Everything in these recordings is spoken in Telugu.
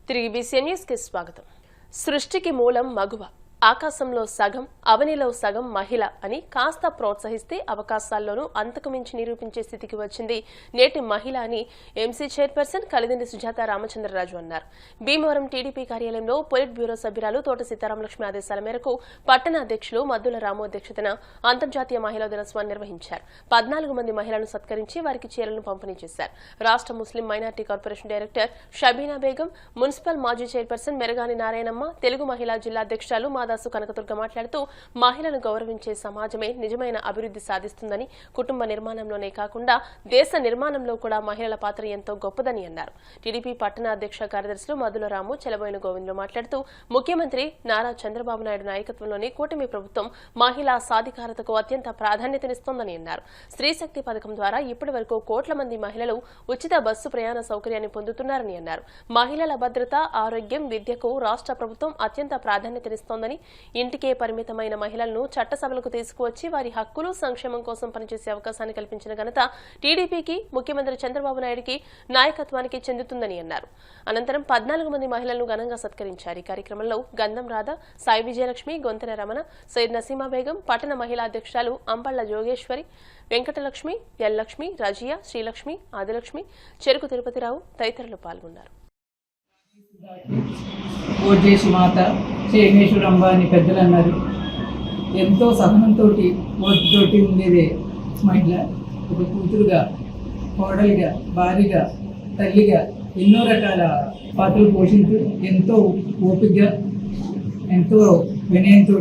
తిరిగి బీసీఎన్ న్యూస్కి స్వాగతం. సృష్టికి మూలం మగువ, ఆకాశంలో సగం అవనిలో సగం మహిళ అని కాస్త ప్రోత్సహిస్తే అవకాశాల్లోనూ అంతకు మించి నిరూపించే స్థితికి వచ్చింది నేటి మహిళ అని ఎంసీ చైర్పర్సన్ కలిదిండి సుజాత రామచంద్రరాజు అన్నారు. భీమవరం టీడీపీ కార్యాలయంలో పొలిట్ బ్యూరో సభ్యురాలు తోట సీతారామలక్ష్మి ఆదేశాల మేరకు పట్టణ అధ్యక్షులు మద్దుల రాము అధ్యక్షతన అంతర్జాతీయ మహిళా దినోత్సవాన్ని నిర్వహించారు. 14 మంది మహిళలను సత్కరించి వారికి చీరలను పంపిణీ చేశారు. రాష్ట్ర ముస్లిం minority corporation director Shabeena Begum, municipal మాజీ చైర్పర్సన్ మెరగాని నారాయణమ్మ, తెలుగు మహిళా జిల్లా అధ్యక్షురాలు మాదాసు కనకదుర్గ మాట్లాడుతూ మహిళలను గౌరవించే సమాజమే నిజమైన అభివృద్ధి సాధిస్తుందని, కుటుంబ నిర్మాణంలోనే కాకుండా దేశ నిర్మాణంలో కూడా మహిళల పాత్ర ఎంతో గొప్పదని అన్నారు. టీడీపీ పట్టణ అధ్యక్ష కార్యదర్శులు మద్దుల రాము, చెలబోయిన గోవిందులు మాట్లాడుతూ ముఖ్యమంత్రి నారా చంద్రబాబు నాయుడు నాయకత్వంలోని కూటమి ప్రభుత్వం మహిళా సాధికారతకు అత్యంత ప్రాధాన్యతనిస్తోందని అన్నారు. స్త్రీ శక్తి పథకం ద్వారా ఇప్పటి వరకు కోట్ల మంది మహిళలు ఉచిత బస్సు ప్రయాణ సౌకర్యాన్ని పొందుతున్నారని అన్నారు. మహిళల భద్రత, ఆరోగ్యం, విద్యకు రాష్ట్ర ప్రభుత్వం అత్యంత ప్రాధాన్యతనిస్తోందని, ఇంటికే పరిమితమైన మహిళలను చట్టసభలకు తీసుకువచ్చి వారి హక్కులు, సంక్షేమం కోసం పనిచేసే అవకాశాన్ని కల్పించిన ఘనత టీడీపీకి, ముఖ్యమంత్రి చంద్రబాబు నాయుడికి నాయకత్వానికి చెందుతుందని అన్నారు. అనంతరం 14 మంది మహిళలను ఘనంగా సత్కరించారు. ఈ కార్యక్రమంలో గంధం రాధ, సాయి విజయలక్ష్మి, గొంతెన రమణ, సయ్యద్ నసీమా బేగం, పట్టణ మహిళా అధ్యక్షురాలు అంబళ్ల జోగేశ్వరి, వెంకటలక్ష్మి, ఎల్లక్ష్మి, రజియా, శ్రీలక్ష్మి, ఆదిలక్ష్మి, చెరుకు తిరుపతిరావు తదితరులు పాల్గొన్నారు. ఓజేసి మాత చేనేశ్వరంబ అని పెద్దలు అన్నారు. ఎంతో సహనంతో ఓటితోటి ఉండేదే మహిళ. ఒక కూతురుగా, కోడలిగా, భార్యగా, తల్లిగా ఎన్నో రకాల పాత్రలు పోషించు ఎంతో ఓపికగా, ఎంతో వినయంతో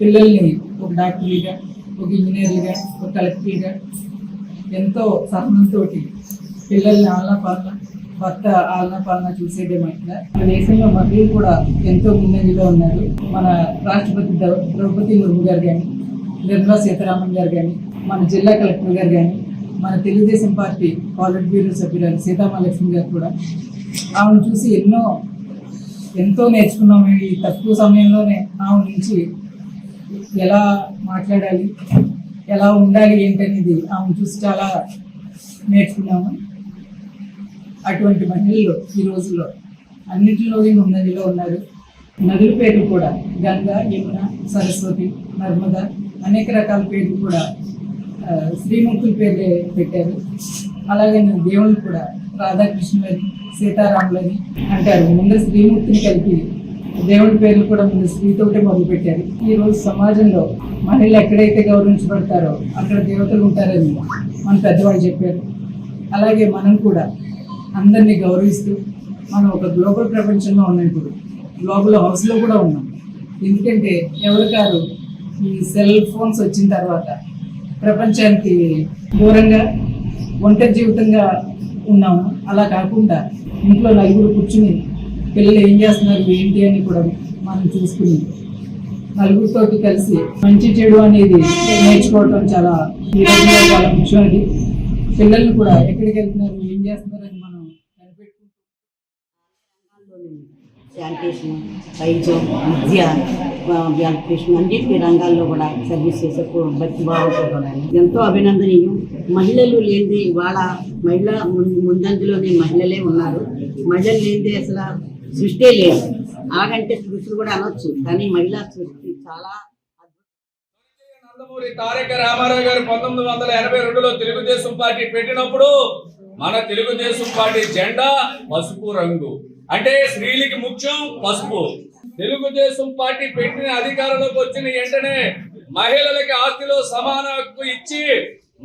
పిల్లల్ని ఒక డాక్టర్లుగా, ఒక ఇంజనీర్లుగా, ఒక కలెక్టర్లుగా ఎంతో సహనంతో పిల్లల్ని ఆలనా భర్త ఆలనా పాలన చూసేదే మహిళ. మన దేశంలో మహిళలు కూడా ఎంతో ముందంజలో ఉన్నారు. మన రాష్ట్రపతి ద్రౌపది ముర్ము గారు కానీ, నిర్మలా సీతారామన్ గారు కానీ, మన జిల్లా కలెక్టర్ గారు కానీ, మన తెలుగుదేశం పార్టీ పొలిట్ బ్యూరో సభ్యురాలు సీతారామలక్ష్మి గారు కూడా ఆమెను చూసి ఎంతో నేర్చుకున్నాము. ఈ తక్కువ సమయంలోనే ఆమె నుంచి ఎలా మాట్లాడాలి, ఎలా ఉండాలి ఏంటనేది ఆమెను చూసి చాలా నేర్చుకున్నాము. అటువంటి మహిళలు ఈ రోజుల్లో అన్నింటిలోనే ముందంజలో ఉన్నారు. నదుల పేర్లు కూడా గంగా, యమున, సరస్వతి, నర్మద అనేక రకాల పేర్లు కూడా శ్రీముఖుల పేర్లే పెట్టారు. అలాగే దేవుళ్ళు కూడా రాధాకృష్ణులని, సీతారాములని అంటారు. ముందు శ్రీమూర్తిని కలిపి దేవుడి పేర్లు కూడా ముందు స్త్రీతోటే మొదలుపెట్టారు. ఈరోజు సమాజంలో మహిళలు ఎక్కడైతే గౌరవించబడతారో అక్కడ దేవతలు ఉంటారని మన పెద్దవాళ్ళు చెప్పారు. అలాగే మనం కూడా అందరినీ గౌరవిస్తూ మనం ఒక గ్లోబల్ ప్రపంచంలో ఉన్నాం. ఇప్పుడు గ్లోబల్ హౌస్లో కూడా ఉన్నాం. ఎందుకంటే ఎవరికారు ఈ సెల్ ఫోన్స్ వచ్చిన తర్వాత ప్రపంచానికి దూరంగా ఒంటరి జీవితంగా ఉన్నాము. అలా కాకుండా ఇంట్లో నలుగురు కూర్చుని పిల్లలు ఏం చేస్తున్నారు ఏంటి అని కూడా మనం చూసుకుని నలుగురితోటి కలిసి మంచి చెడు అనేది నేర్చుకోవడం చాలా ఈ రోజుల్లో చాలా ముఖ్యమైనది. పిల్లల్ని కూడా ఎక్కడికి వెళ్తున్నారు, ఏం చేస్తున్నారని మనం కనిపెట్టుకుంటాం. శానిటేషన్, వైద్యం, విద్య, ఎలక్ట్రిషన్ అన్నింటి రంగాల్లో కూడా సర్వీస్ చేసే భక్తిభావంతో కూడా ఎంతో అభినందనీయం. మహిళలు లేనిది ఇవాళ మహిళ ముందంజలోని మహిళలే ఉన్నారు. మహిళలు లేనిది అసలు సృష్టి లేదు. ఆగంటే సృష్టి కూడా అనొచ్చు, కానీ మహిళా సృష్టి చాలా. నందమూరి తారక రామారావు గారు 1982లో తెలుగుదేశం పార్టీ పెట్టినప్పుడు మన తెలుగుదేశం పార్టీ జెండా పసుపు రంగు. అంటే స్త్రీలకి ముఖ్యం పసుపు. తెలుగుదేశం పార్టీ పెట్టిన అధికారంలోకి వచ్చిన వెంటనే మహిళలకి ఆస్తిలో సమాన హక్కు ఇచ్చి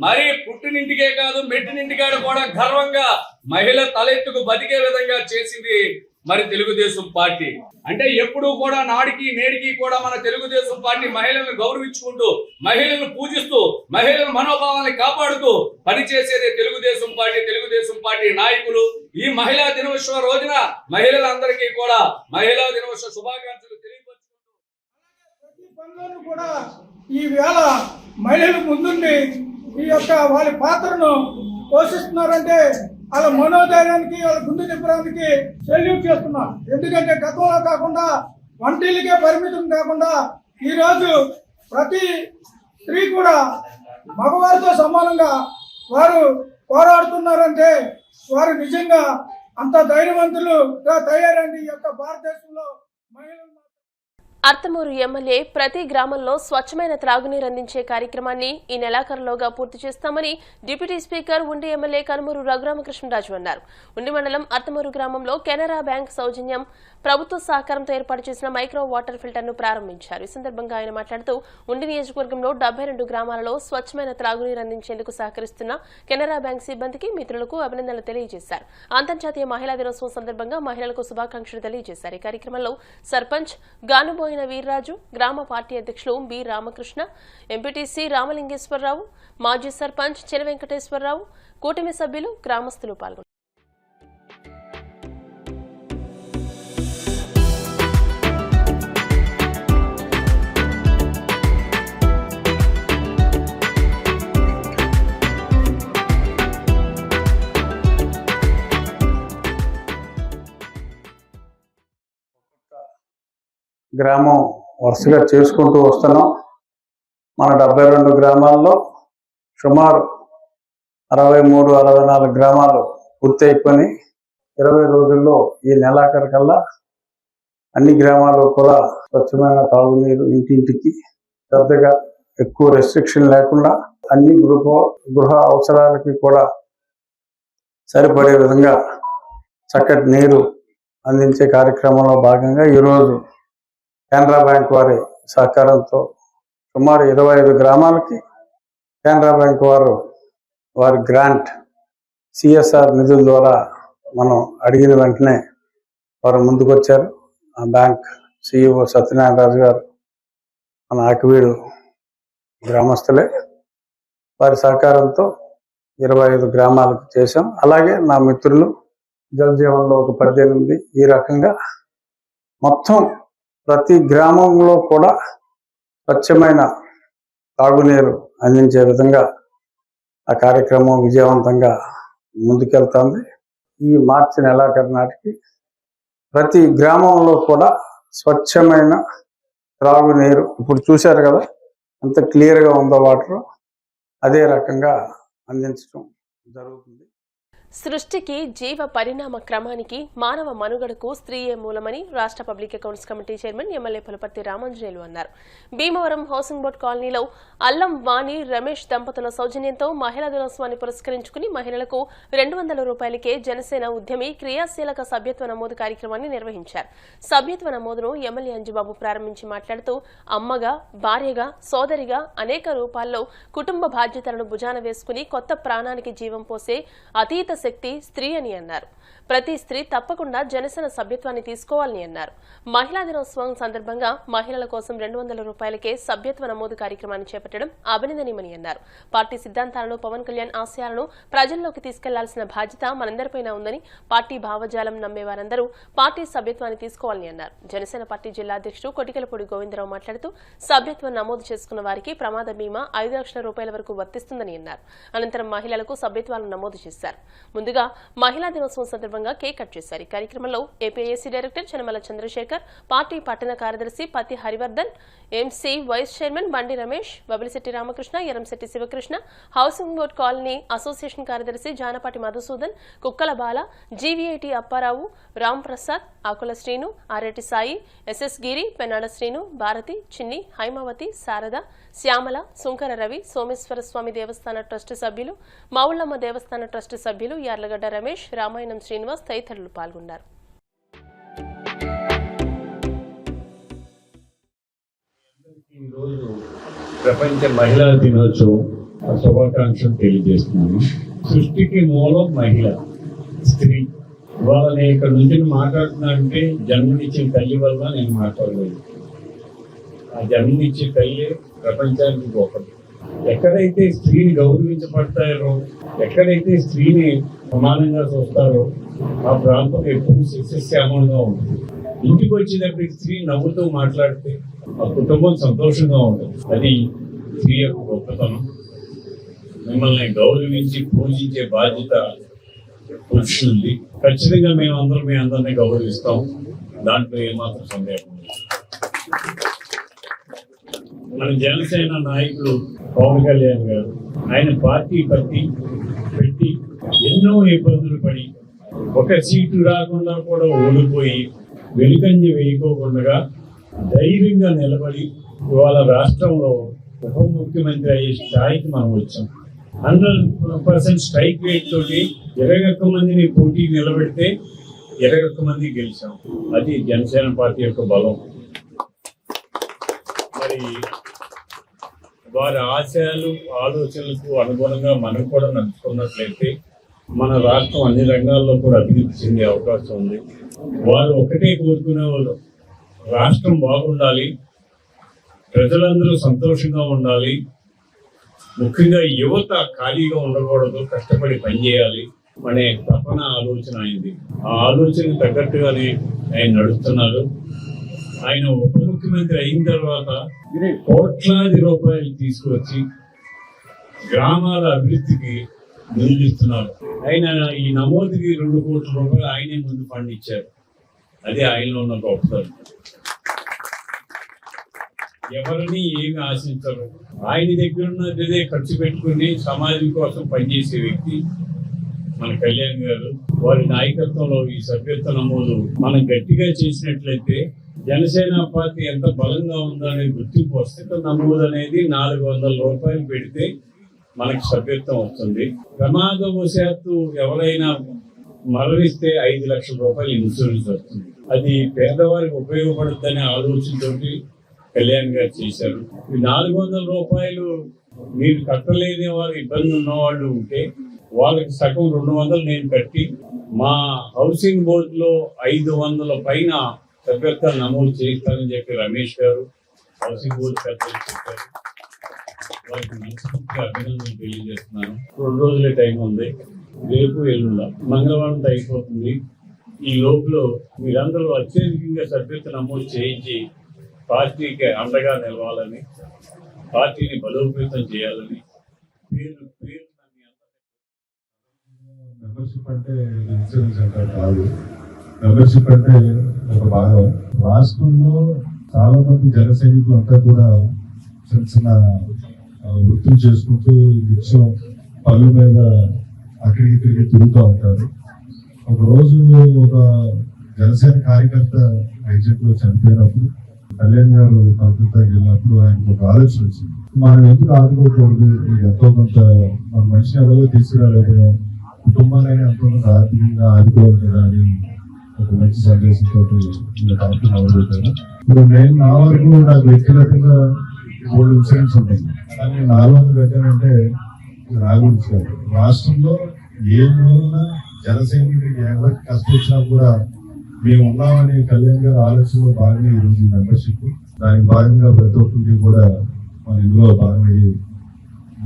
మరి పుట్టినింటికే కాదు మెట్టినింటికాడ కూడా గర్వంగా మహిళ తలెత్తుకు బతికే విధంగా చేసింది మరి తెలుగుదేశం పార్టీ. అంటే ఎప్పుడు కూడా నాడికి నేడికి కూడా మన తెలుగుదేశం పార్టీ మహిళలను గౌరవించుకుంటూ, మహిళలను పూజిస్తూ, మహిళల మనోభావాన్ని కాపాడుతూ పనిచేసేదే తెలుగుదేశం పార్టీ. తెలుగుదేశం పార్టీ నాయకులు ఈ మహిళా దినోత్సవ రోజున మహిళలందరికీ కూడా మహిళా దినోత్సవ శుభాకాంక్షలు తెలియపరుచుకుంటూ కూడా ఈ వేళ మహిళలు ముందుండి ఈ యొక్క వాళ్ళ పాత్రను పోషిస్తున్నారంటే వాళ్ళ మనోధైర్యానికి, వాళ్ళ గుండె నింపడానికి సెల్యూట్ చేస్తున్నాం. ఎందుకంటే గతంలో కాకుండా వంటిళ్ళకే పరిమితం కాకుండా ఈరోజు ప్రతి స్త్రీ కూడా మగవారితో సమానంగా వారు పోరాడుతున్నారంటే వారు నిజంగా అంత ధైర్యవంతులుగా తయారైంది ఈ యొక్క భారతదేశంలో మహిళలు. అర్తమూరు ఎమ్మెల్యే ప్రతి గ్రామంలో స్వచ్ఛమైన త్రాగునీరు అందించే కార్యక్రమాన్ని ఈ నెలాఖరులోగా పూర్తి చేస్తామని డిప్యూటీ స్పీకర్ ఉండి ఎమ్మెల్యే కనుమూరు రఘురామకృష్ణరాజు అన్నారు. ఉండి మండలం అర్తమూరు గ్రామంలో కెనరా బ్యాంక్ సౌజన్యం ప్రభుత్వ సహకారంతో ఏర్పాటు చేసిన మైక్రో వాటర్ ఫిల్టర్ ను ప్రారంభించారు. ఈ సందర్భంగా ఆయన మాట్లాడుతూ ఉండి నియోజకవర్గంలో 72 గ్రామాలలో స్వచ్ఛమైన త్రాగునీరు అందించేందుకు సహకరిస్తున్న కెనరా బ్యాంక్ సిబ్బందికి మిత్రులకు అభినందనలు తెలియజేశారు. అంతర్జాతీయ మహిళా దినోత్సవం సందర్భంగా మహిళలకు శుభాకాంక్షలు తెలియజేశారు. ఈ కార్యక్రమంలో సర్పంచ్ గానుబోయిన వీర్రాజు, గ్రామ పార్టీ అధ్యక్షులు బి రామకృష్ణ, ఎంపీటీసీ రామలింగేశ్వరరావు, మాజీ సర్పంచ్ చెలి వెంకటేశ్వరరావు, కూటమి సభ్యులు, గ్రామస్తులు పాల్గొన్నారు. గ్రామం వరుసగా చేసుకుంటూ వస్తున్నాం. మన 72 గ్రామాల్లో సుమారు 63-64 గ్రామాలు పూర్తి అయిపోయి 20 రోజుల్లో ఈ నెలాఖరు కల్లా అన్ని గ్రామాలు కూడా స్వచ్ఛమైన తాగునీరు ఇంటింటికి పెద్దగా ఎక్కువ రెస్ట్రిక్షన్ లేకుండా అన్ని గృహ అవసరాలకి కూడా సరిపడే విధంగా చక్కటి నీరు అందించే కార్యక్రమంలో భాగంగా ఈరోజు కెనరా బ్యాంక్ వారి సహకారంతో సుమారు 25 గ్రామాలకి కెనరా బ్యాంక్ వారి గ్రాంట్ సిఎస్ఆర్ నిధుల ద్వారా మనం అడిగిన వెంటనే వారు ముందుకొచ్చారు. ఆ బ్యాంక్ సిఇఓ సత్యనారాయణ రాజు గారు మన ఆకివీడు గ్రామస్తులే. వారి సహకారంతో 25 గ్రామాలకు చేశాం. అలాగే నా మిత్రులు జలజీవన్లో ఒక 18 ఈ రకంగా మొత్తం ప్రతి గ్రామంలో కూడా స్వచ్ఛమైన తాగునీరు అందించే విధంగా ఆ కార్యక్రమం విజయవంతంగా ముందుకెళ్తుంది. ఈ మార్చి నెలాఖరు నాటికి ప్రతి గ్రామంలో కూడా స్వచ్ఛమైన త్రాగునీరు, ఇప్పుడు చూశారు కదా ఎంత క్లియర్గా ఉందో వాటర్, అదే రకంగా అందించడం జరుగుతుంది. సృష్టికి జీవ పరిణామ క్రమానికి మానవ మనుగడకు స్త్రీయే మూలమని రాష్ట్ర public accounts committee chairman MLA Pulaparthi Ramanjaneyulu అన్నారు. భీమవరం హౌసింగ్ బోర్డు కాలనీలో అల్లం వాణి రమేష్ దంపతుల సౌజన్యంతో మహిళా దినోత్సవాన్ని పురస్కరించుకుని మహిళలకు 200 రూపాయలకే జనసేన ఉద్యమి క్రియాశీలక సభ్యత్వ నమోదు కార్యక్రమాన్ని నిర్వహించారు. సభ్యత్వ నమోదును ఎమ్మెల్యే అంజుబాబు ప్రారంభించి మాట్లాడుతూ అమ్మగా, భార్యగా, సోదరిగా అనేక రూపాల్లో కుటుంబ బాధ్యతలను భుజాన వేసుకుని కొత్త ప్రాణానికి జీవం పోసే అతీత శక్తి స్త్రీ అని అన్నారు. ప్రతి స్త్రీ తప్పకుండా జనసేన సభ్యత్వాన్ని తీసుకోవాలని అన్నారు. మహిళా దినోత్సవం సందర్భంగా మహిళల కోసం 200 రూపాయలకే సభ్యత్వ నమోదు కార్యక్రమాన్ని చేపట్టడం అభినందనీయమని అన్నారు. పార్టీ సిద్ధాంతాలను, పవన్ కళ్యాణ్ ఆశయాలను ప్రజల్లోకి తీసుకెళ్లాల్సిన బాధ్యత మనందరిపైన ఉందని, పార్టీ భావజాలం నమ్మేవారందరూ పార్టీ సభ్యత్వాన్ని తీసుకోవాలని అన్నారు. జనసేన పార్టీ జిల్లా అధ్యక్షుడు కొటికలపూడి గోవిందరావు మాట్లాడుతూ సభ్యత్వం నమోదు చేసుకున్న వారికి ప్రమాద బీమా 5 లక్షల రూపాయల వరకు వర్తిస్తుందని అన్నారు. అనంతరం మహిళలకు సభ్యత్వాలను నమోదు చేశారు. ముందుగా మహిళా దినోత్సవం సందర్భంగా కేక్ కట్ చేశారు. ఈ కార్యక్రమంలో APAC director Chanamala Chandrasekhar, party పట్టణ కార్యదర్శి Patti Harivardhan, MC vice chairman Bandi Ramesh, Babilisetti Ramakrishna, Eramsetti Sivakrishna, housing board colony association కార్యదర్శి జానపాటి మధుసూదన్, కుక్కల బాల, జీవీఐటీ అప్పారావు, రామ్ ప్రసాద్, ఆకుల శ్రీను, ఆరెడ్డి సాయి, ఎస్ఎస్ గిరి, పెన్నాడ శ్రీను, భారతి, చిన్ని, హైమావతి, శారద, శ్యామల, సుంకర రవి, సోమేశ్వర స్వామి దేవస్థాన ట్రస్ట్ సభ్యులు, మావుళ్లమ్మ దేవస్థాన ట్రస్ట్ సభ్యులు యార్లగడ్డ రమేష్, రామాయణం శ్రీనివాస్ తదితరులు పాల్గొన్నారు. ఈరోజు ప్రపంచ మహిళా దినోత్సవం శుభాకాంక్షలు తెలియజేస్తున్నాను. సృష్టికి మూలం మహిళ, స్త్రీ. వాళ్ళని ఇక్కడ నుంచి మాట్లాడుతున్నానంటే జన్మనిచ్చిన తల్లి వల్ల నేను మాట్లాడలేదు. ఆ జన్మనిచ్చే తల్లి ప్రపంచానికి ఒకటి. ఎక్కడైతే స్త్రీని గౌరవించబడతారో, ఎక్కడైతే స్త్రీని సమానంగా చూస్తారో ఆ ప్రాంతం ఎప్పుడు సస్యశ్యామంగా ఉంటుంది. ఇంటికి వచ్చేటప్పుడు స్త్రీ నవ్వుతూ మాట్లాడితే ఆ కుటుంబం సంతోషంగా ఉంటుంది. అది స్త్రీ యొక్క గొప్పతనం. మిమ్మల్ని గౌరవించి పూజించే బాధ్యత పురుషులది. ఖచ్చితంగా మేము అందరం మీ అందరినీ గౌరవిస్తాం, దాంట్లో ఏమాత్రం సందేహం లేదు. మన జనసేన నాయకులు పవన్ కళ్యాణ్ గారు ఆయన పార్టీ పెట్టి ఎన్నో ఇబ్బందులు పడి ఒక సీటు రాకుండా కూడా ఓడిపోయి వెనుకంజ వేయకోకుండా ధైర్యంగా నిలబడి ఇవాళ రాష్ట్రంలో ఉప ముఖ్యమంత్రి అయ్యే స్థాయికి మనం వచ్చాం. 100% స్ట్రైక్ రేట్ తోటి 21 మందిని పోటీ నిలబెడితే 21 మంది గెలిచాం. అది జనసేన పార్టీ యొక్క బలం. మరి వారి ఆశయాలు ఆలోచనలకు అనుగుణంగా మనం కూడా నడుచుకున్నట్లయితే మన రాష్ట్రం అన్ని రంగాల్లో కూడా అభివృద్ధి చెందే అవకాశం ఉంది. వారు ఒకటే కోరుకునేవారు, రాష్ట్రం బాగుండాలి, ప్రజలందరూ సంతోషంగా ఉండాలి, ముఖ్యంగా యువత ఖాళీగా ఉండకూడదు, కష్టపడి పనిచేయాలి అనే తపన ఆలోచన అయింది. ఆ ఆలోచన తగ్గట్టుగానే ఆయన నడుస్తున్నారు. ఆయన ఉప ముఖ్యమంత్రి అయిన తర్వాత కోట్లాది రూపాయలు తీసుకువచ్చి గ్రామాల అభివృద్ధికి నిలుస్తున్నారు. ఆయన ఈ నమోదుకి 2 కోట్ల రూపాయలు ఆయనే ముందు ఫండ్ ఇచ్చారు. అది ఆయనలో ఉన్న గొప్పతనం. ఎవరిని ఏమి ఆశించరు. ఆయన దగ్గర ఉన్నదే ఖర్చు పెట్టుకుని సమాజం కోసం పనిచేసే వ్యక్తి మన కళ్యాణ్ గారు. వారి నాయకత్వంలో ఈ సభ్యత్వ నమోదు మనం గట్టిగా చేసినట్లయితే జనసేన పార్టీ ఎంత బలంగా ఉందో అనేది గుర్తింపు వస్తే నమోదు అనేది 400 రూపాయలు పెడితే మనకి సభ్యత్వం వస్తుంది. ప్రమాదవశాత్తు ఎవరైనా మరణిస్తే 5 లక్షల రూపాయలు ఇన్సూరెన్స్ వస్తుంది. అది పేదవారికి ఉపయోగపడుతుందనే ఆలోచనతోటి కళ్యాణ్ గారు చేశారు. ఈ 400 రూపాయలు మీరు కట్టలేని వారు, ఇబ్బంది ఉన్నవాళ్ళు ఉంటే వాళ్ళకి సగం 200 నేను కట్టి మా హౌసింగ్ బోర్డులో 500 పైన సభ్యత్వాలు నమోదు చేస్తానని చెప్పి రమేష్ గారు హౌసింగ్ బోర్డు పెద్దలు చెప్పారు. వారికి మనస్ఫూర్తిగా అభినందనలు తెలియజేస్తున్నాను. 2 రోజులే టైం ఉంది. రేపు ఎల్లుండ మంగళవారం అయిపోతుంది. ఈ లోపల మీరందరూ అత్యధికంగా సభ్యత్వ నమోదు చేయించి పార్టీకి అండగా నిలవాలని, పార్టీని బలోపేతం చేయాలని మెంబర్షిప్ అంటే ఇన్సూరెన్స్ అంటే కాదు. మెంబర్షిప్ అంటే ఒక భాగం. రాష్ట్రంలో చాలా మంది జన సైనికులు అంతా కూడా చిన్న చిన్న వృత్తులు చేసుకుంటూ నిత్యం పళ్ళు మీద అక్కడికి తిరిగి తిరుగుతూ ఉంటారు. ఒకరోజు ఒక జనసేన కార్యకర్త యాక్సిడెంట్ లో చనిపోయినప్పుడు కళ్యాణ్ గారు కలకత్తాకి వెళ్ళినప్పుడు ఆయనకు ఒక ఆలోచన వచ్చింది. మనం ఎందుకు ఆదుకోకూడదు, ఎంతో కొంత మన మనిషిని ఎవరో తీసుకురాలేకపోయాం, కుటుంబాలైనా ఎంతో కొంత ఆర్థికంగా ఆదుకోవాలి కదా అని ఒక మంచి సందేశంతో కలెక్టర్ మొదలుపెట్టారు. ఇప్పుడు నేను నా వరకు నాకు వ్యక్తిగతంగా 3 ఇన్సూరెన్స్ ఉంటుంది. కానీ 400 పెట్టానంటే రాగురించి కాదు, రాష్ట్రంలో ఏ మూలన జనసైనికుడికి ఎవరికి కష్టం వచ్చినా కూడా మేము ఉన్నామని కళ్యాణ్ గారి ఆలోచనలో భాగంగా ఈరోజు మెంబర్షిప్. దానికి భాగంగా ప్రతి ఒక్కరికి కూడా మన ఇందులో భాగమయ్యి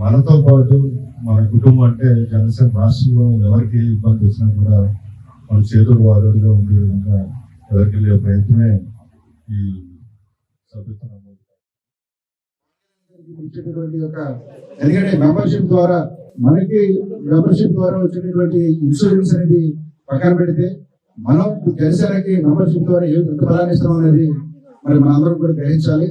మనతో పాటు మన కుటుంబం అంటే జనసేన రాష్ట్రంలో ఎవరికి ఇబ్బంది వచ్చినా కూడా మన చేతులు వారుగా ఉండే విధంగా ఎదుర్కొనే ప్రయత్నమే ఈ సభ్యత్వం. ఎందుకంటే మెంబర్షిప్ ద్వారా మనకి మెంబర్షిప్ ద్వారా వచ్చేటటువంటి ఇన్సూరెన్స్ అనేది పక్కన పెడితే మనం జనసేనకి మెంబర్షిప్ ద్వారా ఎంత బలాన్ని ఇస్తాం అనేది మరి మనందరం కూడా గ్రహించాలి.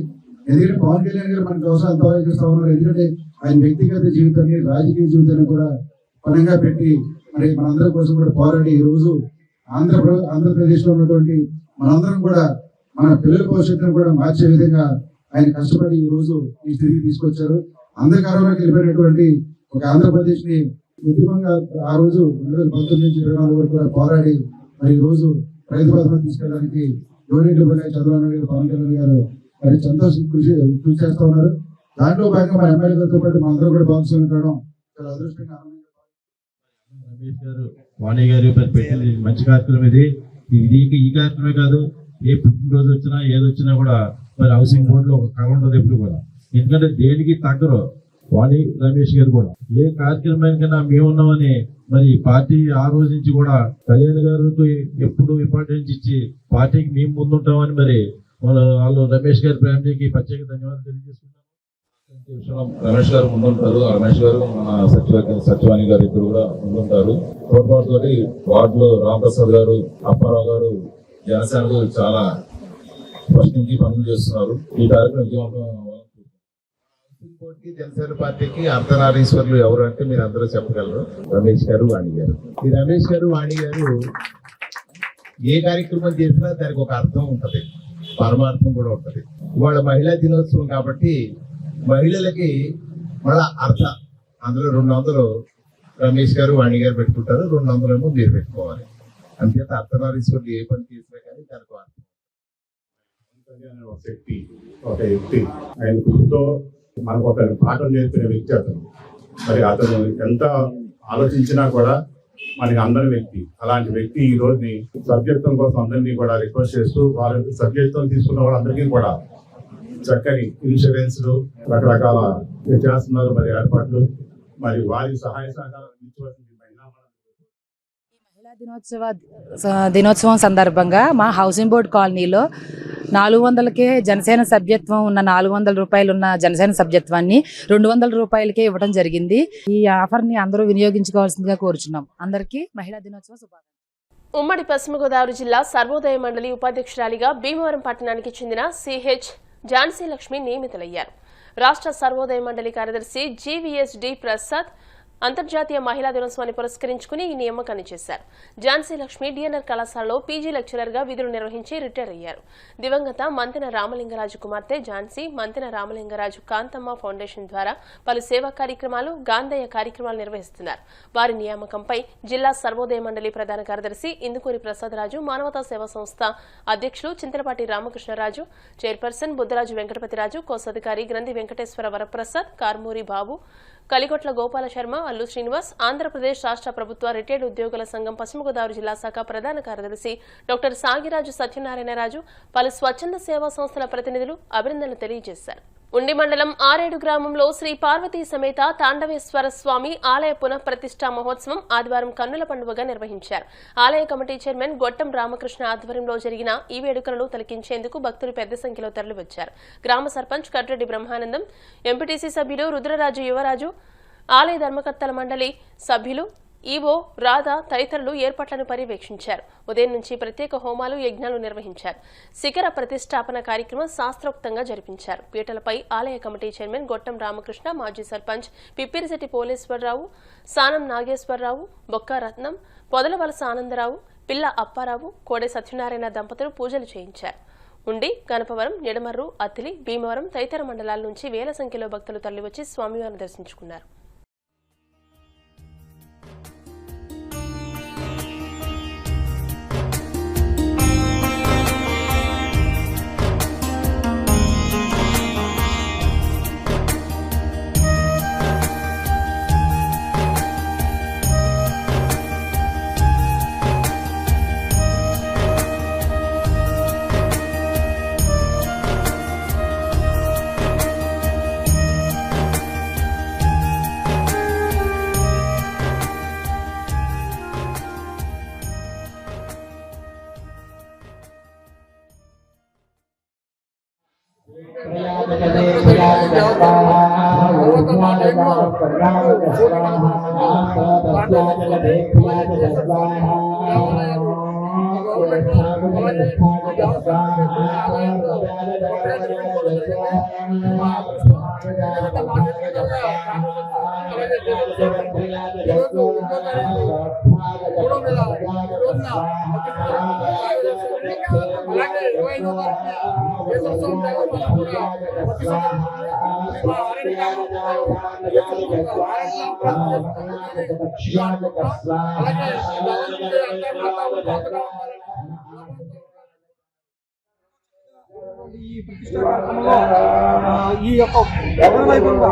ఎందుకంటే పవన్ కళ్యాణ్ గారు మన కోసం ఎంత ఆలోచిస్తా ఉన్నారు. ఎందుకంటే ఆయన వ్యక్తిగత జీవితాన్ని, రాజకీయ జీవితాన్ని కూడా పరంగా పెట్టి మరి మనందరి కోసం కూడా పోరాడి ఈ రోజు ఆంధ్రప్రదేశ్ లో ఉన్నటువంటి మనందరం కూడా మన పిల్లల భవిష్యత్తును కూడా మార్చే విధంగా ఆయన కష్టపడి ఈ రోజు ఈ స్థితికి తీసుకొచ్చారు. అంధకారంలోకి వెళ్ళిపోయినటువంటి ఒక ఆంధ్రప్రదేశ్ ని ఉద్యమంగా ఆ రోజు 2019 నుంచి 2024 వరకు కూడా పోరాడి మరి ఈ రోజు రైతు భద్రత తీసుకెళ్ళడానికి యోడేట్లు చంద్రబాబు నాయుడు గారు, పవన్ కళ్యాణ్ గారు మరి సంతోషం కృషి చేస్తా ఉన్నారు. దాంట్లో భాగంగా మన ఎమ్మెల్యే గారితో పాటు మా అందరూ కూడా భాగస్వామి కావడం చాలా అదృష్టంగా రమేష్ గారు, వాణి గారు పెట్టింది మంచి కార్యక్రమం. ఇది ఈ కార్యక్రమమే కాదు, ఏ పుట్టినరోజు వచ్చినా ఏదొచ్చినా కూడా మరి హౌసింగ్ బోర్డులో ఒక కళ ఉండదు ఎప్పుడు కూడా. ఎందుకంటే దేనికి తగ్గరు వాణి రమేష్ గారు కూడా. ఏ కార్యక్రమానికైనా మేమున్నామని మరి పార్టీ ఆ రోజు నుంచి కూడా కళ్యాణ్ గారికి ఎప్పుడు ఇంపార్టెన్స్ ఇచ్చి పార్టీకి మేము ముందుంటామని మరి వాళ్ళు రమేష్ గారి ఫ్యామిలీకి ప్రత్యేక ధన్యవాదాలు తెలియజేసుకుంటాం. రమేష్ గారు ముందుంటారు, రమేష్ గారు మన సత్యవాణి గారు ఇద్దరు కూడా ముందుంటారు. తోడ్పాటుతోటి వార్డులో రామప్రసాద్ గారు, అప్పారావు గారు జనసేనలు చాలా ఫస్ట్ నుంచి పనులు చేస్తున్నారు. ఈ కార్యక్రమం ఇంకోటి జనసేన పార్టీకి అర్ధనారీశ్వరులు ఎవరు అంటే మీరు అందరూ చెప్పగలరు. రమేష్ గారు, వాణి గారు. ఈ రమేష్ గారు, వాణి గారు ఏ కార్యక్రమం చేసినా దానికి ఒక అర్థం ఉంటది, పరమార్థం కూడా ఉంటది. ఇవాళ మహిళా దినోత్సవం కాబట్టి మహిళలకి మళ్ళా అందులో 200 రమేష్ గారు, వాణి గారు పెట్టుకుంటారు, 200 ఏమో మీరు పెట్టుకోవాలి. అంతేత అర్ధనారీశ్వరులు ఏ పని చేసినా కానీ దానికి అర్థం. ఒక వ్యక్తి, ఒక వ్యక్తి ఆయన గుర్తుతో మనకు ఒక పాఠం నేర్పిన వ్యక్తి అతను. మరి అతను ఎంత ఆలోచించినా కూడా మనకి అందరి వ్యక్తి. అలాంటి వ్యక్తి ఈ రోజుని సభ్యత్వం కోసం అందరినీ కూడా రిక్వెస్ట్ చేస్తూ వాళ్ళ సభ్యత్వం తీసుకున్న వాళ్ళందరికీ కూడా చక్కని ఇన్సూరెన్స్లు రకరకాల చేస్తున్నారు. మరి ఏర్పాట్లు మరి వారి సహాయ సహకారాలు అందించవలసింది దినోత్సవం సందర్భంగా మా హౌసింగ్ బోర్డ్ కాలనీలో 400కే జనసేన సభ్యత్వం ఉన్న 400 రూపాయలు ఉన్న జనసేన సభ్యత్వాన్ని 200 రూపాయలకే ఇవ్వడం జరిగింది. ఈ ఆఫర్ని అందరూ వినియోగించుకోవాల్సిందిగా కోరుచున్నాం. అందరికీ మహిళా దినోత్సవ శుభాకాంక్షలు. ఉమ్మడి పశ్చిమ గోదావరి జిల్లా సర్వోదయ మండలి ఉపాధ్యక్షురాలిగా భీమవరం పట్టణానికి చెందిన సిహెచ్ ఝాన్సీ లక్ష్మి నియమితులయ్యారు. రాష్ట్ర సర్వోదయ మండలి కార్యదర్శి జీవీఎస్డి ప్రసాద్ అంతర్జాతీయ మహిళా దినోత్సవాన్ని పురస్కరించుకుని ఈ నియామకాన్ని చేశారు. ఝాన్సీ లక్ష్మి డిఎన్ఆర్ కళాశాలలో పీజీ లెక్చరర్గా విధులు నిర్వహించి రిటైర్ అయ్యారు. దివంగత మంతెన రామలింగరాజు కుమార్తె ఝాన్సీ మంతెన రామలింగరాజు కాంతమ్మ ఫౌండేషన్ ద్వారా పలు సేవా కార్యక్రమాలు, గాంధేయ కార్యక్రమాలు నిర్వహిస్తున్నారు. వారి నియామకంపై జిల్లా సర్వోదయ మండలి ప్రధాన కార్యదర్శి ఇందుకూరి ప్రసాదరాజు, మానవతా సేవా సంస్థ అధ్యక్షులు చింతలపాటి రామకృష్ణరాజు, చైర్పర్సన్ బుద్దరాజు వెంకటపతిరాజు, కోశాధికారి గ్రంథి వెంకటేశ్వర వరప్రసాద్, కార్మూరి బాబు, కలిగొట్ల గోపాల శర్మ, అల్లు శ్రీనివాస్, ఆంధ్రప్రదేశ్ రాష్ట్ర ప్రభుత్వ రిటైర్డ్ ఉద్యోగుల సంఘం పశ్చిమ గోదావరి జిల్లా శాఖ ప్రధాన కార్యదర్శి డాక్టర్ సాగిరాజు సత్యనారాయణరాజు, పలు స్వచ్ఛంద సేవా సంస్థల ప్రతినిధులు అభినందనలు తెలియజేశారు. ఉండి మండలం ఆరేడు గ్రామంలో శ్రీ పార్వతీ సమేత తాండవేశ్వర స్వామి ఆలయ పునఃప్రతిష్ఠా మహోత్సవం ఆదివారం కన్నుల పండుగగా నిర్వహించారు. ఆలయ కమిటీ చైర్మన్ గొట్టం రామకృష్ణ ఆధ్వర్యంలో జరిగిన ఈ వేడుకలను తిలకించేందుకు భక్తులు పెద్ద సంఖ్యలో తరలివచ్చారు. గ్రామ సర్పంచ్ కట్రెడ్డి బ్రహ్మానందం, ఎంపీటీసీ సభ్యులు రుద్రరాజు యువరాజు, ఆలయ ధర్మకర్తల మండలి సభ్యులు, ఈవో రాధా తదితరులు ఏర్పాట్లను పర్యవేక్షించారు. ఉదయం నుంచి ప్రత్యేక హోమాలు, యజ్ఞాలు నిర్వహించారు. శిఖర ప్రతిష్టాపన కార్యక్రమం శాస్త్రోక్తంగా జరిపించారు. పీటలపై ఆలయ కమిటీ చైర్మన్ గొట్టం రామకృష్ణ, మాజీ సర్పంచ్ పిప్పిరిశెట్టి పోలేశ్వరరావు, సానం నాగేశ్వరరావు, బొక్క రత్నం, పొదలవలస ఆనందరావు, పిల్ల అప్పారావు, కోడే సత్యనారాయణ దంపతులు పూజలు చేయించారు. ఉండి, గణపవరం, నిడమర్రు, అత్తిలి, భీమవరం తదితర మండలాల నుంచి వేల సంఖ్యలో భక్తులు తరలివచ్చి స్వామివారిని దర్శించుకున్నారు. ఈ ప్రతిష్ట కార్యక్రమంలో ఈ యొక్క ఎవరి వైభవంగా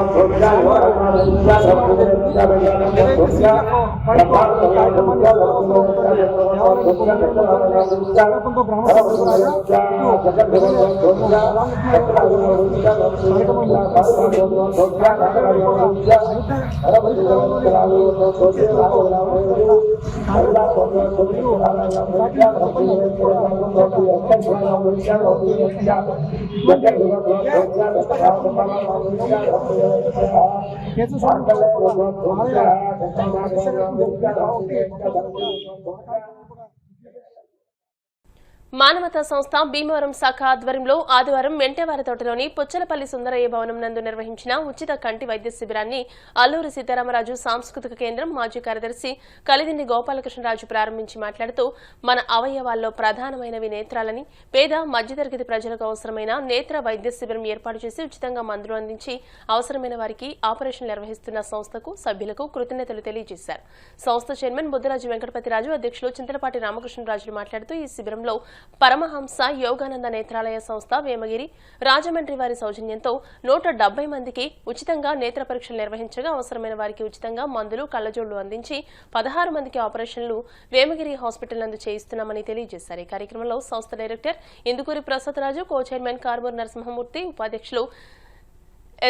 మానవతా సంస్థ భీమవరం శాఖ ఆధ్వర్యంలో ఆదివారం మెంటేవారితోటలోని పుచ్చలపల్లి సుందరయ్య భవనం నందు నిర్వహించిన ఉచిత కంటి వైద్య శిబిరాన్ని అల్లూరి సీతారామరాజు సాంస్కృతిక కేంద్రం మాజీ కార్యదర్శి కలిదిండి గోపాలకృష్ణరాజు ప్రారంభించి మాట్లాడుతూ మన అవయవాల్లో ప్రధానమైనవి నేత్రాలని పేద మధ్యతరగతి ప్రజలకు అవసరమైన నేత్ర వైద్య శిబిరం ఏర్పాటు చేసి ఉచితంగా మందులు అందించి అవసరమైన వారికి ఆపరేషన్లు నిర్వహిస్తున్న సంస్థకు సభ్యులకు కృతజ్ఞతలు తెలియజేశారు. సంస్థ చైర్మన్ బుద్ధరాజు వెంకటపతిరాజు, అధ్యక్షులు చింతలపాటి రామకృష్ణరాజులు మాట్లాడుతూ ఈ శిబిరంలో పరమహంస యోగానంద నేత్రాలయ సంస్థ వేమగిరి రాజమండ్రి వారి సౌజన్యంతో 170 మందికి ఉచితంగా నేత్ర పరీక్షలు నిర్వహించగా అవసరమైన వారికి ఉచితంగా మందులు కళ్లజోళ్లు అందించి 16 మందికి ఆపరేషన్లు వేమగిరి హాస్పిటల్ నందు చేయిస్తున్నామని తెలియజేశారు. ఈ కార్యక్రమంలో సంస్థ director Indukuri Prasadaraju, co chairman Karmur Narasimhamurthy, ఉపాధ్యక్షులు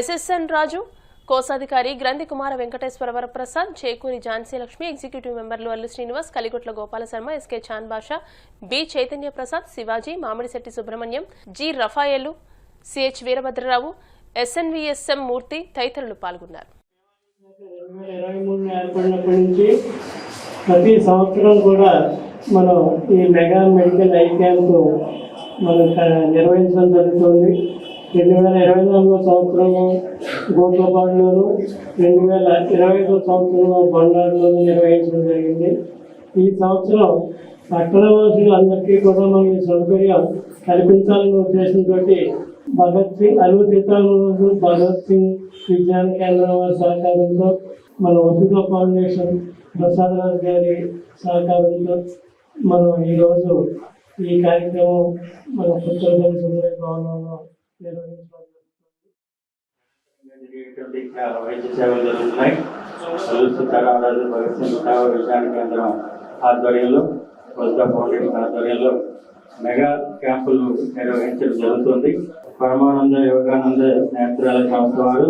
ఎస్ఎస్ఎన్ రాజు, కోశాధికారి గ్రంథి కుమార వెంకటేశ్వర వరప్రసాద్, చేకూరి ఝాన్సీ లక్ష్మి, ఎగ్జిక్యూటివ్ మెంబర్లు Allu Srinivas, Kaligotla Gopala Sharma, SK Chan Basha, B Chaitanya Prasad, Shivaji, Mamidisetti Subrahmanyam, G Rafayelu, CH Veerabhadrarao, SNVSM Murthy తదితరులు పాల్గొన్నారు. 2023 ఏర్పడినప్పటి నుంచి ప్రతి సంవత్సరం కూడా మనం ఈ మెగా మెడికల్ ఐ క్యాంపు మనం నిర్వహించడం జరుగుతుంది. 2024 సంవత్సరంలో గోట్లపాడులోను, 2025 సంవత్సరంలో బండారులోను నిర్వహించడం జరిగింది. ఈ సంవత్సరం పట్టణవాసులు అందరికీ కూడా మనం ఈ సౌకర్యం కల్పించాలనే ఉద్దేశంతో భగత్ సింగ్ అల్లూరి సీతారామరాజు భగత్ సింగ్ విజ్ఞాన కేంద్రం వారి సహకారంతో మన వసుధ ఫౌండేషన్ ప్రసాదరాజు గారి సహకారంతో మనం ఈరోజు ఈ కార్యక్రమం మన పుచ్చలపల్లి సుందరయ్య భవనంలో నిర్వహించడం జరుగుతుంది. వైద్య సేవలు జరుగుతున్నాయి. అల్లూరి సీతారామరాజు భగత్ సింగ్ విజ్ఞాన కేంద్రం ఆధ్వర్యంలో, వసుధ ఫౌండేషన్ ఆధ్వర్యంలో మెగా క్యాంపులు నిర్వహించడం జరుగుతుంది. పరమానంద యోగానంద నేత్రాలయ సంస్థ వారు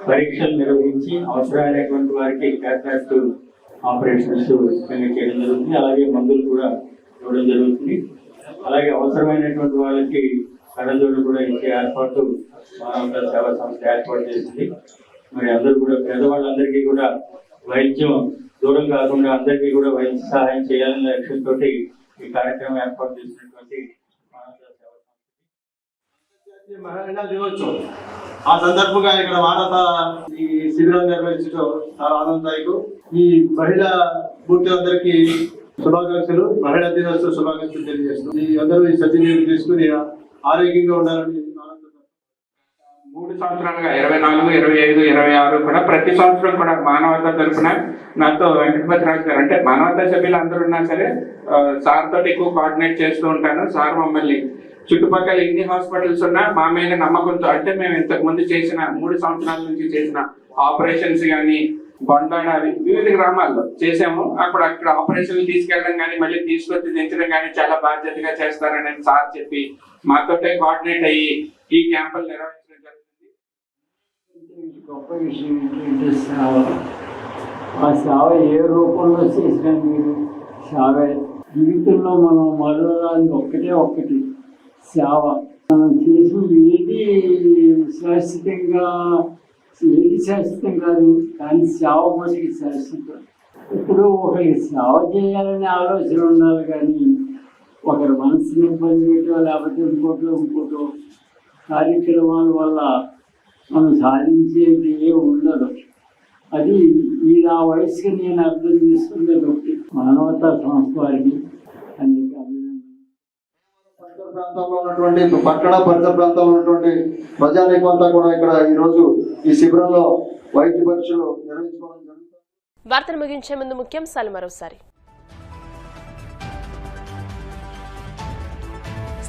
పరీక్షలు నిర్వహించి అవసరమైనటువంటి వారికి క్యాట్రాక్ట్ ఆపరేషన్స్ చేయడం జరుగుతుంది. అలాగే మందులు కూడా ఇవ్వడం జరుగుతుంది. అలాగే అవసరమైనటువంటి వాళ్ళకి కళ్ళజోడు కూడా ఇచ్చే ఏర్పాటు మానవతా సేవా సంస్థ ఏర్పాటు చేసింది. మరి అందరూ కూడా పేదవాళ్ళందరికీ కూడా వైద్యం దూరం కాకుండా అందరికీ కూడా వైద్య సహాయం చేయాలనే లక్ష్యంతో ఈ కార్యక్రమం ఏర్పాటు చేసినటువంటి మానవతా సేవా సంస్థ మహిళా దినోత్సవం ఆ సందర్భంగా ఇక్కడ మానవతా ఈ శిబిరం నిర్వహించడం చాలా ఆనందదాయకం. ఈ మహిళా పూర్తులందరికీ శుభాకాంక్షలు, మహిళా దినోత్సవ శుభాకాంక్షలు తెలియజేస్తున్నాం. ఈ అందరూ ఈ సద్వినియోగం తీసుకుని ఆరోగ్యంగా ఉండాలని 3 సంవత్సరాలుగా 24, 25, 26 కూడా ప్రతి సంవత్సరం కూడా మానవతా తరఫున నాతో వెంకటపతిరాజు గారు, అంటే మానవతా సభ్యులు అందరూ ఉన్నా సరే సార్ తోటి ఎక్కువ కోఆర్డినేట్ చేస్తూ ఉంటాను. సార్ మమ్మల్ని చుట్టుపక్కల ఎన్ని హాస్పిటల్స్ ఉన్నా మా మీద నమ్మకంతో, అంటే మేము ఇంతకు ముందు చేసిన 3 సంవత్సరాల నుంచి చేసిన ఆపరేషన్స్ కానీ బొండాడ వివిధ గ్రామాల్లో చేసాము. అక్కడ ఆపరేషన్లు తీసుకెళ్ళడం కానీ మళ్ళీ తీసుకొచ్చి దించడం కానీ చాలా బాధ్యతగా చేస్తారని సార్ చెప్పి మాతోటే కోఆర్డినేట్ అయ్యి ఈ క్యాంపులు నిర్వహించడం జరుగుతుంది. గొప్ప విషయం ఏంటంటే సేవ. ఆ సేవ ఏ రూపంలో చేసినా మీరు సేవే. జీవితంలో మనం మరొకటి ఒక్కటి సేవ. మనం చేసి ఏది శాశ్వతం కాదు, కానీ సేవ మనకి శాశ్వతం. ఇప్పుడు ఒకరికి సేవ చేయాలనే ఆలోచన ఉండాలి, కానీ ఒకరి మనసుని ఇబ్బంది పెట్టో లేకపోతే ఇంకోటో కార్యక్రమాల వల్ల మనం సాధించేది ఉండదు. అది ఈ నా వయసుకి నేను అర్థం చేసుకునేది ఒకటి. మానవతా సంస్థ వారికి అనేక ప్రాంతంలో ఉన్నటువంటి పట్టణ పరిసర ప్రాంతంలో ఉన్నటువంటి ప్రజానీకం అంతా కూడా ఇక్కడ ఈ రోజు ఈ శిబిరంలో వైద్య పరీక్షలు నిర్వహించుకోవడం జరుగుతుంది. వార్తలు ముగించే ముందు ముఖ్యాంశాలు మరోసారి.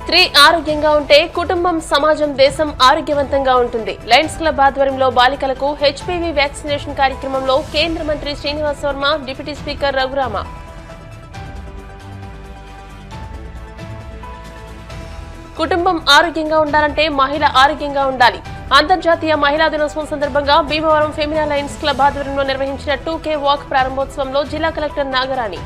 స్త్రీ ఆరోగ్యంగా ఉంటే కుటుంబం, సమాజం, దేశం ఆరోగ్యవంతంగా ఉంటుంది. లయన్స్ క్లబ్ ఆధ్వర్యంలో బాలికలకు హెచ్పివి వ్యాక్సినేషన్ కార్యక్రమంలో కేంద్ర మంత్రి శ్రీనివాస్ వర్మ, డిప్యూటీ స్పీకర్ రఘురామ. కుటుంబం ఆరోగ్యంగా ఉండాలంటే మహిళ ఆరోగ్యంగా ఉండాలి. అంతర్జాతీయ మహిళా దినోత్సవం సందర్భంగా భీమవరం ఫెమినా లయన్స్ క్లబ్ ఆధ్వర్యంలో నిర్వహించిన 2K వాక్ ప్రారంభోత్సవంలో జిల్లా కలెక్టర్ నాగరాణి.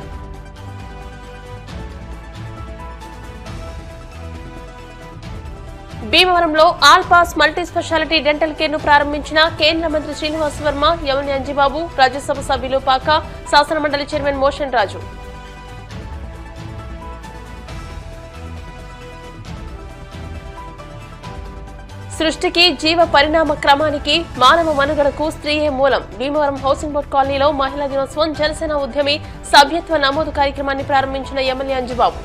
భీమవరంలో all pass multi speciality dental care ను ప్రారంభించిన కేంద్ర మంత్రి శ్రీనివాస్ వర్మ, యవని అంజిబాబు, రాజ్యసభ సభ్యులు పాక, శాసనమండలి చైర్మన్ మోషన్ రాజు. సృష్టికి జీవ పరిణామ క్రమానికి మానవ మనుగడకు స్త్రీయే మూలం. భీమవరం హౌసింగ్ బోర్డు కాలనీలో మహిళా దినోత్సవం జనసేన ఉద్యమి సభ్యత్వ నమోదు కార్యక్రమాన్ని ప్రారంభించిన ఎమ్మెల్యే అంజుబాబు.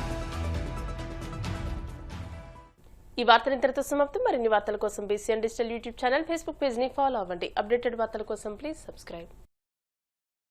ఈ వార్తలు ఇంతటితో సమాప్తం. మరిన్ని వార్తల కోసం BCN digital YouTube channel, Facebook page ని ఫాలో అవ్వండి. అప్డేటెడ్ వార్తల కోసం ప్లీజ్ సబ్స్క్రైబ్.